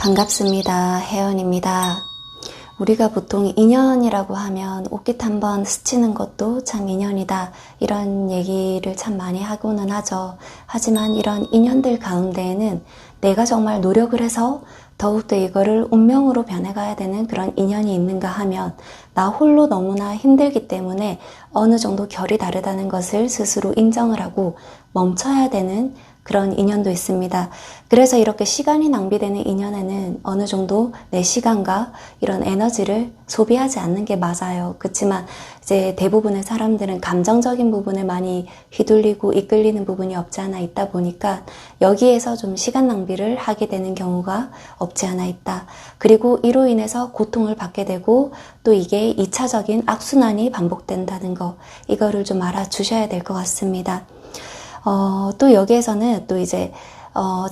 반갑습니다. 혜연입니다. 우리가 보통 인연이라고 하면 옷깃 한번 스치는 것도 참 인연이다, 이런 얘기를 참 많이 하고는 하죠. 하지만 이런 인연들 가운데에는 내가 정말 노력을 해서 더욱더 이거를 운명으로 변해가야 되는 그런 인연이 있는가 하면 나 홀로 너무나 힘들기 때문에 어느 정도 결이 다르다는 것을 스스로 인정을 하고 멈춰야 되는 그런 인연도 있습니다. 그래서 이렇게 시간이 낭비되는 인연에는 어느 정도 내 시간과 이런 에너지를 소비하지 않는 게 맞아요. 그렇지만 이제 대부분의 사람들은 감정적인 부분에 많이 휘둘리고 이끌리는 부분이 없지 않아 있다 보니까 여기에서 좀 시간 낭비를 하게 되는 경우가 없지 않아 있다. 그리고 이로 인해서 고통을 받게 되고 또 이게 2차적인 악순환이 반복된다는 거, 이거를 좀 알아주셔야 될 것 같습니다. 또 여기에서는 또 이제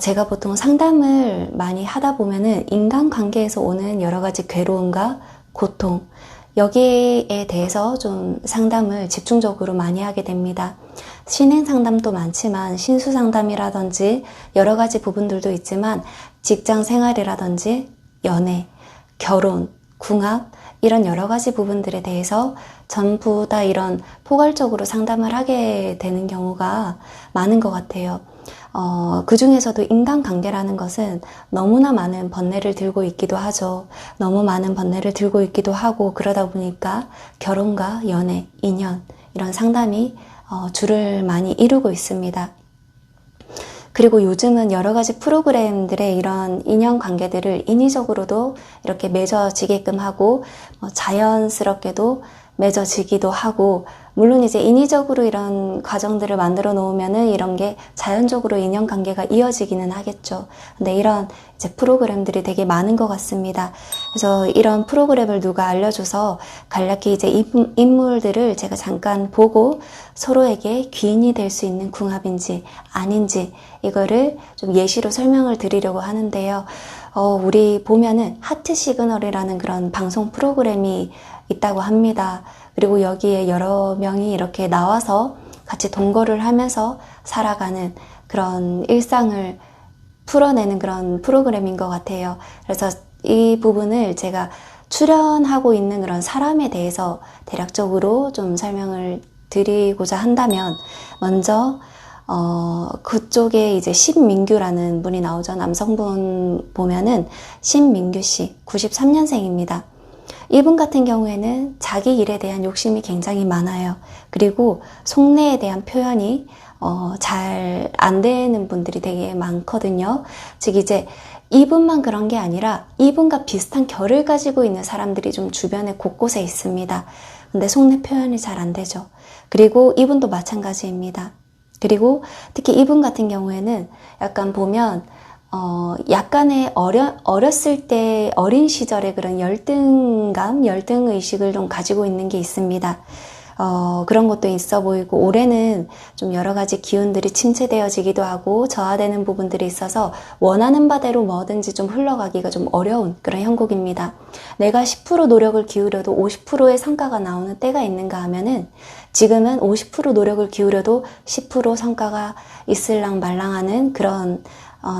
제가 보통 상담을 많이 하다 보면은 인간관계에서 오는 여러 가지 괴로움과 고통, 여기에 대해서 좀 상담을 집중적으로 많이 하게 됩니다. 신행 상담도 많지만 신수 상담이라든지 여러 가지 부분들도 있지만 직장 생활이라든지 연애, 결혼, 궁합, 이런 여러 가지 부분들에 대해서 전부 다 이런 포괄적으로 상담을 하게 되는 경우가 많은 것 같아요. 그 중에서도 인간관계라는 것은 너무나 많은 번뇌를 들고 있기도 하죠. 너무 많은 번뇌를 들고 있기도 하고, 그러다 보니까 결혼과 연애, 인연, 이런 상담이 줄을 많이 이루고 있습니다. 그리고 요즘은 여러 가지 프로그램들의 이런 인연 관계들을 인위적으로도 이렇게 맺어지게끔 하고 자연스럽게도 맺어지기도 하고, 물론 이제 인위적으로 이런 과정들을 만들어 놓으면은 이런 게 자연적으로 인연관계가 이어지기는 하겠죠. 근데 이런 이제 프로그램들이 되게 많은 것 같습니다. 그래서 이런 프로그램을 누가 알려줘서 간략히 이제 인물들을 제가 잠깐 보고 서로에게 귀인이 될 수 있는 궁합인지 아닌지 이거를 좀 예시로 설명을 드리려고 하는데요. 우리 보면은 하트 시그널이라는 그런 방송 프로그램이 있다고 합니다. 그리고 여기에 여러 명이 이렇게 나와서 같이 동거를 하면서 살아가는 그런 일상을 풀어내는 그런 프로그램인 것 같아요. 그래서 이 부분을 제가 출연하고 있는 그런 사람에 대해서 대략적으로 좀 설명을 드리고자 한다면, 먼저 그쪽에 이제 신민규라는 분이 나오죠. 남성분 보면은 신민규 씨, 93년생입니다. 이분 같은 경우에는 자기 일에 대한 욕심이 굉장히 많아요. 그리고 속내에 대한 표현이 잘 안 되는 분들이 되게 많거든요. 즉 이제 이분만 그런 게 아니라 이분과 비슷한 결을 가지고 있는 사람들이 좀 주변에 곳곳에 있습니다. 근데 속내 표현이 잘 안 되죠. 그리고 이분도 마찬가지입니다. 그리고 특히 이분 같은 경우에는 약간 보면 약간의 어렸을 때 어린 시절의 그런 열등감, 열등의식을 좀 가지고 있는 게 있습니다. 그런 것도 있어 보이고, 올해는 좀 여러 가지 기운들이 침체되어지기도 하고 저하되는 부분들이 있어서 원하는 바대로 뭐든지 좀 흘러가기가 좀 어려운 그런 형국입니다. 내가 10% 노력을 기울여도 50%의 성과가 나오는 때가 있는가 하면은 지금은 50% 노력을 기울여도 10% 성과가 있을랑 말랑하는 그런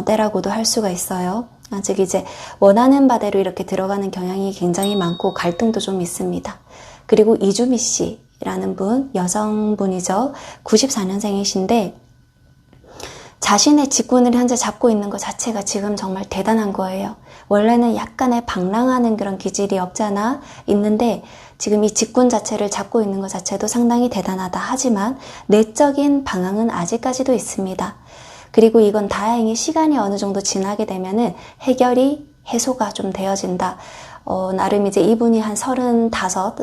때라고도 할 수가 있어요. 즉 이제 원하는 바대로 이렇게 들어가는 경향이 굉장히 많고 갈등도 좀 있습니다. 그리고 이주미 씨라는 분, 여성분이죠. 94년생이신데 자신의 직군을 현재 잡고 있는 것 자체가 지금 정말 대단한 거예요. 원래는 약간의 방랑하는 그런 기질이 없지 않아 있는데 지금 이 직군 자체를 잡고 있는 것 자체도 상당히 대단하다. 하지만 내적인 방황은 아직까지도 있습니다. 그리고 이건 다행히 시간이 어느 정도 지나게 되면은 해소가 좀 되어진다. 나름 이제 이분이 한 35,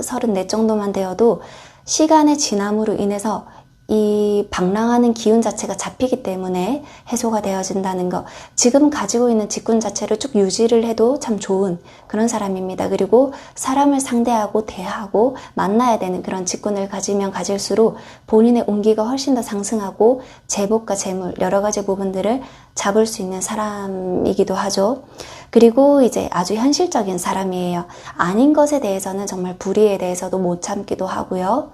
34 정도만 되어도 시간의 지남으로 인해서 이 방랑하는 기운 자체가 잡히기 때문에 해소가 되어진다는 거, 지금 가지고 있는 직군 자체를 쭉 유지를 해도 참 좋은 그런 사람입니다. 그리고 사람을 상대하고 대하고 만나야 되는 그런 직군을 가지면 가질수록 본인의 운기가 훨씬 더 상승하고 재복과 재물 여러 가지 부분들을 잡을 수 있는 사람이기도 하죠. 그리고 이제 아주 현실적인 사람이에요. 아닌 것에 대해서는 정말 불의에 대해서도 못 참기도 하고요.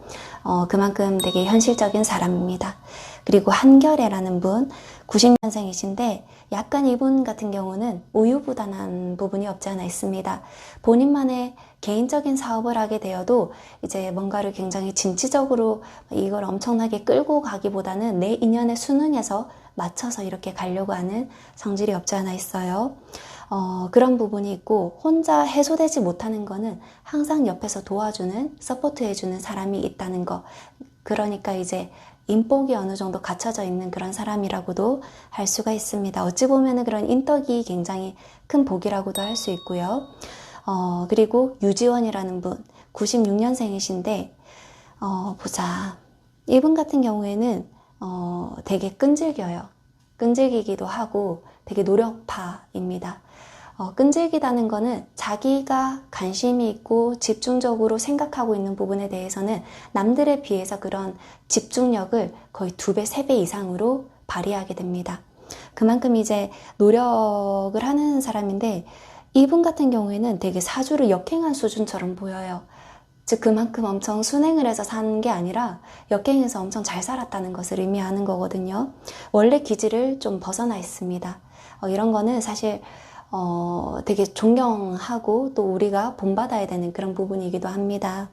그만큼 되게 현실적인 사람입니다. 그리고 한결애라는 분, 90년생이신데 약간 이분 같은 경우는 우유부단한 부분이 없지 않아 있습니다. 본인만의 개인적인 사업을 하게 되어도 이제 뭔가를 굉장히 진취적으로 이걸 엄청나게 끌고 가기보다는 내 인연의 순응에서 맞춰서 이렇게 가려고 하는 성질이 없지 않아 있어요. 그런 부분이 있고, 혼자 해소되지 못하는 거는 항상 옆에서 도와주는, 서포트해주는 사람이 있다는 거. 그러니까 이제 인복이 어느 정도 갖춰져 있는 그런 사람이라고도 할 수가 있습니다. 어찌 보면은 그런 인덕이 굉장히 큰 복이라고도 할 수 있고요. 그리고 유지원이라는 분, 96년생이신데, 보자. 이분 같은 경우에는, 되게 끈질겨요. 끈질기기도 하고 되게 노력파입니다. 끈질기다는 거는 자기가 관심이 있고 집중적으로 생각하고 있는 부분에 대해서는 남들에 비해서 그런 집중력을 거의 2배, 3배 이상으로 발휘하게 됩니다. 그만큼 이제 노력을 하는 사람인데 이분 같은 경우에는 되게 사주를 역행한 수준처럼 보여요. 즉 그만큼 엄청 순행을 해서 사는 게 아니라 역행해서 엄청 잘 살았다는 것을 의미하는 거거든요. 원래 기질을 좀 벗어나 있습니다. 이런 거는 사실 되게 존경하고 또 우리가 본받아야 되는 그런 부분이기도 합니다.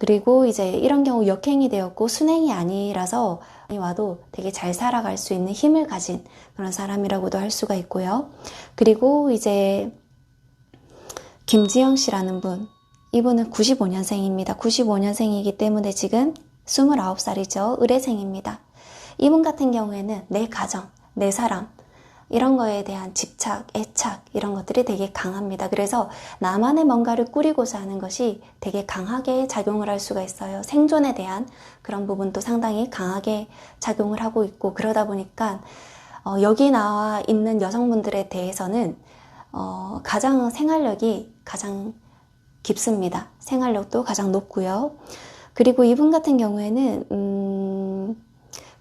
그리고 이제 이런 경우 역행이 되었고 순행이 아니라서 와도 되게 잘 살아갈 수 있는 힘을 가진 그런 사람이라고도 할 수가 있고요. 그리고 이제 김지영 씨라는 분, 이분은 95년생입니다. 95년생이기 때문에 지금 29살이죠. 의뢰생입니다. 이분 같은 경우에는 내 가정, 내 사람, 이런 거에 대한 집착, 애착 이런 것들이 되게 강합니다. 그래서 나만의 뭔가를 꾸리고자 하는 것이 되게 강하게 작용을 할 수가 있어요. 생존에 대한 그런 부분도 상당히 강하게 작용을 하고 있고 그러다 보니까 여기 나와 있는 여성분들에 대해서는 가장 생활력이 가장 깊습니다. 생활력도 가장 높고요. 그리고 이분 같은 경우에는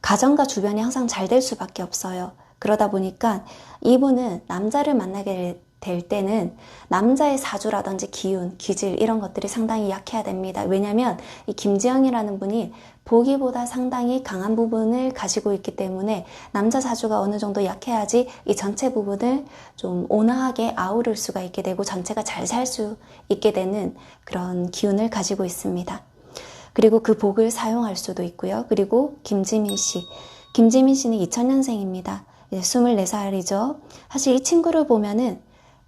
가정과 주변이 항상 잘 될 수밖에 없어요. 그러다 보니까 이분은 남자를 만나게 될 때는 남자의 사주라든지 기운, 기질 이런 것들이 상당히 약해야 됩니다. 왜냐하면 이 김지영이라는 분이 보기보다 상당히 강한 부분을 가지고 있기 때문에 남자 사주가 어느 정도 약해야지 이 전체 부분을 좀 온화하게 아우를 수가 있게 되고 전체가 잘 살 수 있게 되는 그런 기운을 가지고 있습니다. 그리고 그 복을 사용할 수도 있고요. 그리고 김지민 씨. 김지민 씨는 2000년생입니다. 이제 24살이죠. 사실 이 친구를 보면은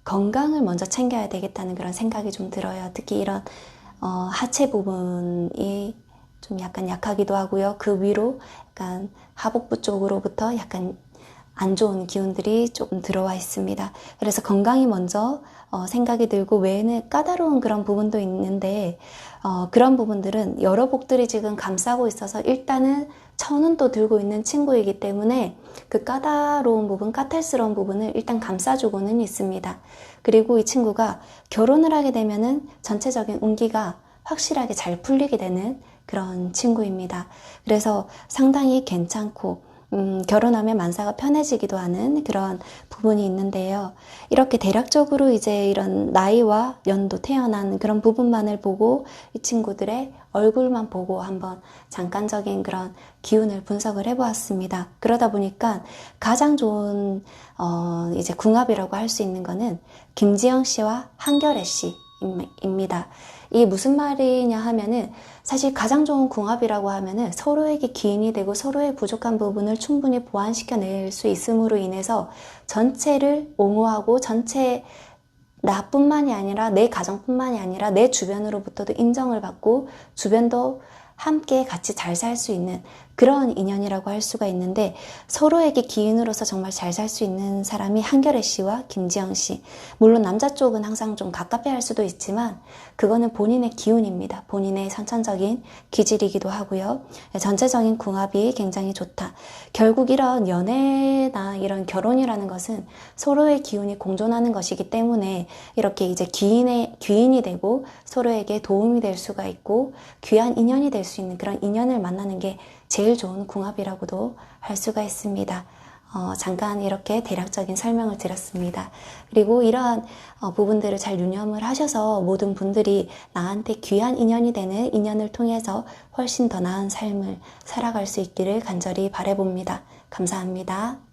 건강을 먼저 챙겨야 되겠다는 그런 생각이 좀 들어요. 특히 이런 하체 부분이 좀 약간 약하기도 하고요. 그 위로 약간 하복부 쪽으로부터 약간 안 좋은 기운들이 조금 들어와 있습니다. 그래서 건강이 먼저 생각이 들고 외에는 까다로운 그런 부분도 있는데 그런 부분들은 여러 복들이 지금 감싸고 있어서 일단은 천은 또 들고 있는 친구이기 때문에 그 까다로운 부분, 까탈스러운 부분을 일단 감싸주고는 있습니다. 그리고 이 친구가 결혼을 하게 되면은 전체적인 운기가 확실하게 잘 풀리게 되는 그런 친구입니다. 그래서 상당히 괜찮고 결혼하면 만사가 편해지기도 하는 그런 부분이 있는데요. 이렇게 대략적으로 이제 이런 나이와 연도 태어난 그런 부분만을 보고 이 친구들의 얼굴만 보고 한번 잠깐적인 그런 기운을 분석을 해보았습니다. 그러다 보니까 가장 좋은 이제 궁합이라고 할 수 있는 거는 김지영 씨와 한결애 씨입니다. 이게 무슨 말이냐 하면은 사실 가장 좋은 궁합이라고 하면은 서로에게 기인이 되고 서로의 부족한 부분을 충분히 보완시켜낼 수 있음으로 인해서 전체를 옹호하고 전체 나뿐만이 아니라 내 가정뿐만이 아니라 내 주변으로부터도 인정을 받고 주변도 함께 같이 잘 살 수 있는 그런 인연이라고 할 수가 있는데 서로에게 기인으로서 정말 잘 살 수 있는 사람이 한결애 씨와 김지영 씨. 물론 남자 쪽은 항상 좀 갑갑해 할 수도 있지만 그거는 본인의 기운입니다. 본인의 선천적인 기질이기도 하고요. 전체적인 궁합이 굉장히 좋다. 결국 이런 연애나 이런 결혼이라는 것은 서로의 기운이 공존하는 것이기 때문에 이렇게 이제 귀인이 되고 서로에게 도움이 될 수가 있고 귀한 인연이 될 수 있는 그런 인연을 만나는 게 제일 좋은 궁합이라고도 할 수가 있습니다. 잠깐 이렇게 대략적인 설명을 드렸습니다. 그리고 이러한 부분들을 잘 유념을 하셔서 모든 분들이 나한테 귀한 인연이 되는 인연을 통해서 훨씬 더 나은 삶을 살아갈 수 있기를 간절히 바라봅니다. 감사합니다.